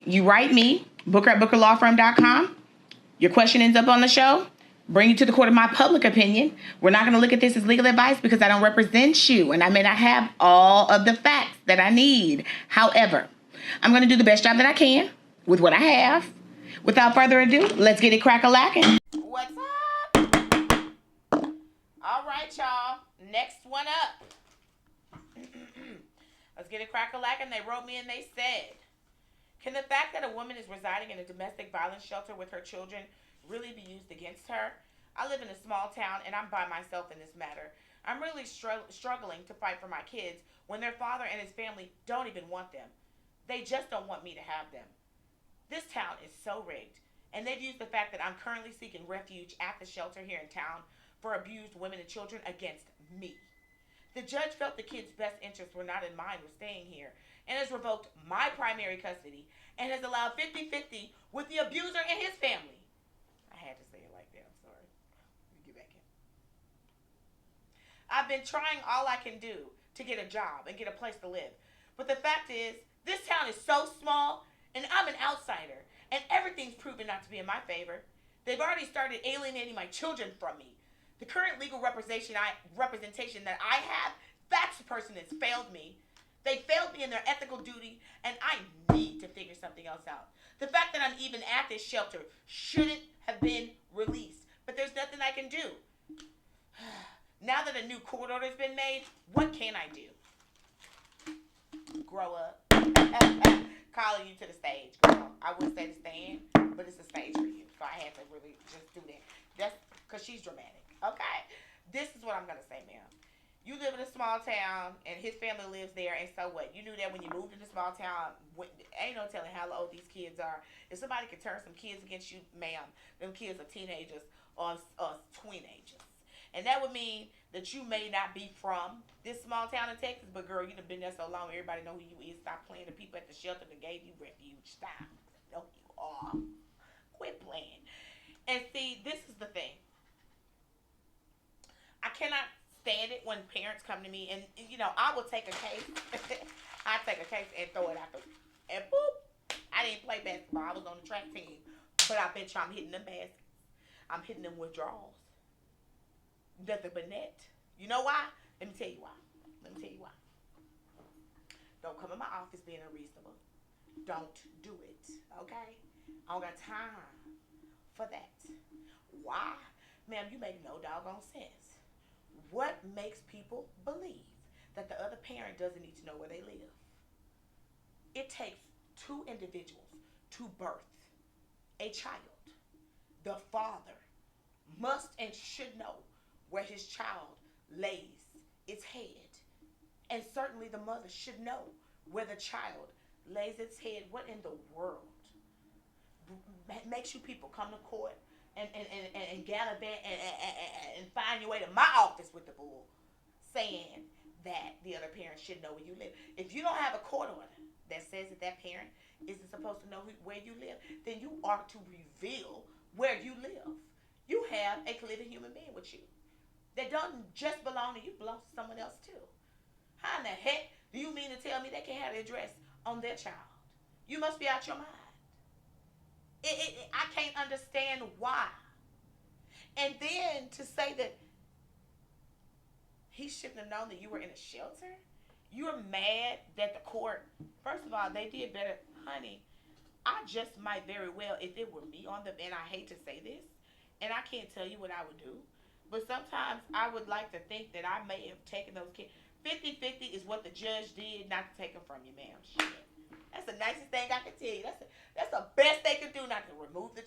You write me, Booker at bookerlawfirm.com. Your question ends up on the show. Bring you to the court of my public opinion. We're not going to look at this as legal advice because I don't represent you and I may not have all of the facts that I need. However, I'm going to do the best job that I can with what I have. Without further ado, let's get it crack-a-lackin'. What's up? All right, y'all. Next one up. Let's get it crack-a-lackin'. They wrote me and they said, can the fact that a woman is residing in a domestic violence shelter with her children really be used against her? I live in a small town and I'm by myself in this matter. I'm really struggling to fight for my kids when their father and his family don't even want them. They just don't want me to have them. This town is so rigged, and they've used the fact that I'm currently seeking refuge at the shelter here in town for abused women and children against me. The judge felt the kids' best interests were not in mind with staying here and has revoked my primary custody and has allowed 50-50 with the abuser and his family. I had to say it like that. I'm sorry. Let me get back in. I've been trying all I can do to get a job and get a place to live. But the fact is, this town is so small and I'm an outsider and everything's proven not to be in my favor. They've already started alienating my children from me. The current legal representation that I have, that's the person that's failed me. They failed me in their ethical duty, and I need to figure something else out. The fact that I'm even at this shelter shouldn't have been released, but there's nothing I can do. Now that a new court order's been made, what can I do? Grow up. Calling you to the stage, girl. I would say to stand, but it's a stage for you, so I had to really just do that. That's because she's dramatic. Okay? This is what I'm going to say, ma'am. You live in a small town, and his family lives there, and so what? You knew that when you moved into a small town, ain't no telling how old these kids are. If somebody could turn some kids against you, ma'am, them kids are teenagers or tweenagers. And that would mean that you may not be from this small town in Texas, but girl, you done been there so long, everybody know who you is. Stop playing. The people at the shelter that gave you refuge. Stop. No, you are. Quit playing. And see, this is the thing. I cannot stand it when parents come to me and I will take a case. I take a case and throw it out and boop. I didn't play basketball. I was on the track team, but I bet you I'm hitting them baskets. I'm hitting them withdrawals. Nothing but net. You know why? Let me tell you why. Don't come in my office being unreasonable. Don't do it. Okay? I don't got time for that. Why? Ma'am, you make no doggone sense. What makes people believe that the other parent doesn't need to know where they live? It takes two individuals to birth a child. The father must and should know where his child lays its head. And certainly the mother should know where the child lays its head. What in the world makes you people come to court and gallivant and find your way to my office with the bull saying that the other parent should know where you live? If you don't have a court order that says that parent isn't supposed to know where you live, then you are to reveal where you live. You have a living human being with you that doesn't just belong to you, belongs to someone else too. How in the heck do you mean to tell me they can't have the address on their child? You must be out your mind. I can't understand why. And then to say that he shouldn't have known that you were in a shelter? You're mad that the court, first of all, they did better. Honey, I just might very well, if it were me on the, and I hate to say this, and I can't tell you what I would do, but sometimes I would like to think that I may have taken those kids. 50-50 is what the judge did not to take them from you, ma'am. Shit. That's the nicest thing I can tell you. That's the best they could do, not to remove the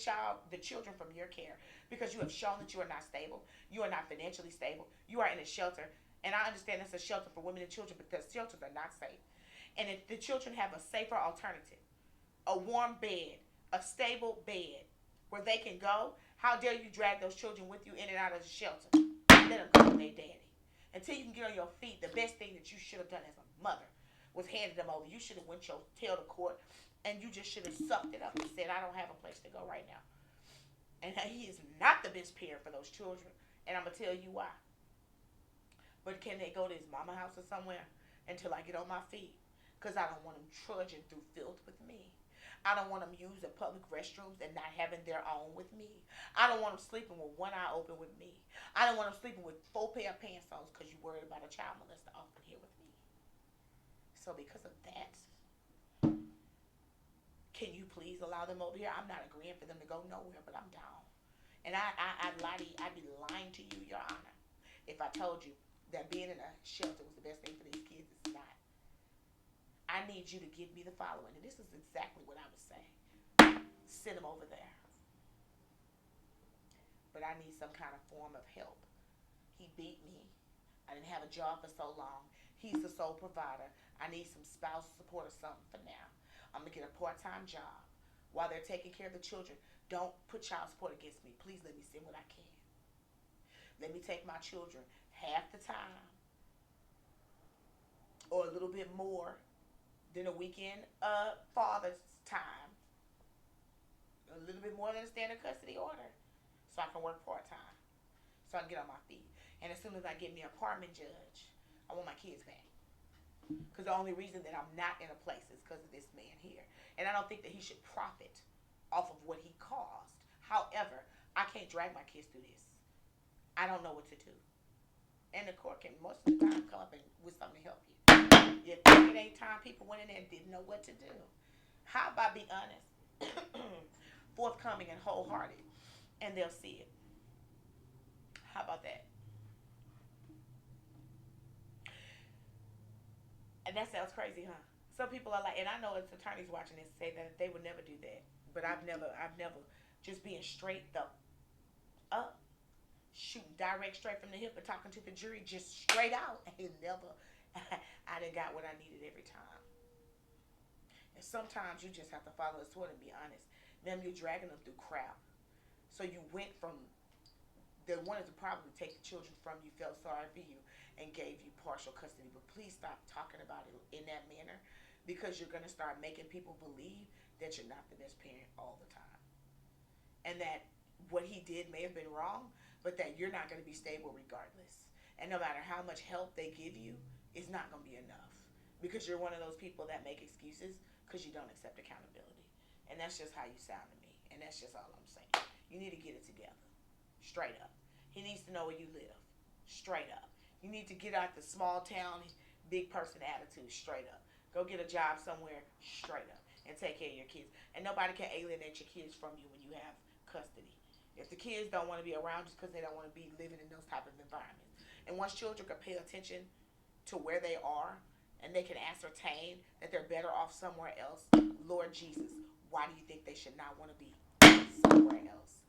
children from your care, because you have shown that you are not stable. You are not financially stable. You are in a shelter, and I understand that's a shelter for women and children, because shelters are not safe. And if the children have a safer alternative, a warm bed, a stable bed where they can go, how dare you drag those children with you in and out of the shelter? Let them go with their daddy. Until you can get on your feet, the best thing that you should have done as a mother was handed them over. You should have went your tail to court, and you just should have sucked it up and said, I don't have a place to go right now. And he is not the best parent for those children, and I'm going to tell you why. But can they go to his mama house or somewhere until I get on my feet? Because I don't want them trudging through filth with me. I don't want them using public restrooms and not having their own with me. I don't want them sleeping with one eye open with me. I don't want them sleeping with 4 pair of pants on because you're worried about a child molester off here with me. So because of that, can you please allow them over here? I'm not agreeing for them to go nowhere, but I'm down. And I'd lie to you. I'd be lying to you, Your Honor, if I told you that being in a shelter was the best thing for these kids. It's not. I need you to give me the following, and this is exactly what I would say. Send them over there. But I need some kind of form of help. He beat me. I didn't have a job for so long. He's the sole provider. I need some spousal support or something for now. I'm going to get a part-time job while they're taking care of the children. Don't put child support against me. Please let me send what I can. Let me take my children half the time or a little bit more than a weekend father's time. A little bit more than a standard custody order. So I can work part-time. So I can get on my feet. And as soon as I get me an apartment, Judge, I want my kids back. Because the only reason that I'm not in a place is because of this man here. And I don't think that he should profit off of what he caused. However, I can't drag my kids through this. I don't know what to do. And the court can most of the time come up with something to help you. You think it ain't time people went in there and didn't know what to do. How about be honest, forthcoming and wholehearted, and they'll see it. How about that? And that sounds crazy, huh? Some people are like, and I know it's attorneys watching this say that they would never do that. But I've never just being straight up, shooting direct straight from the hip and talking to the jury just straight out. And never, I done got what I needed every time. And sometimes you just have to follow the sword and be honest. Them, you're dragging them through crap. So you went from, they wanted to probably take the children from you, felt sorry for you, and gave you partial custody. But please stop talking about it in that manner, because you're going to start making people believe that you're not the best parent all the time. And that what he did may have been wrong, but that you're not going to be stable regardless. And no matter how much help they give you, it's not going to be enough. Because you're one of those people that make excuses because you don't accept accountability. And that's just how you sound to me. And that's just all I'm saying. You need to get it together. Straight up. He needs to know where you live. Straight up. You need to get out the small town, big person attitude. Straight up. Go get a job somewhere. Straight up. And take care of your kids. And nobody can alienate your kids from you when you have custody. If the kids don't want to be around just because they don't want to be living in those type of environments. And once children can pay attention to where they are, and they can ascertain that they're better off somewhere else, Lord Jesus, why do you think they should not want to be somewhere else?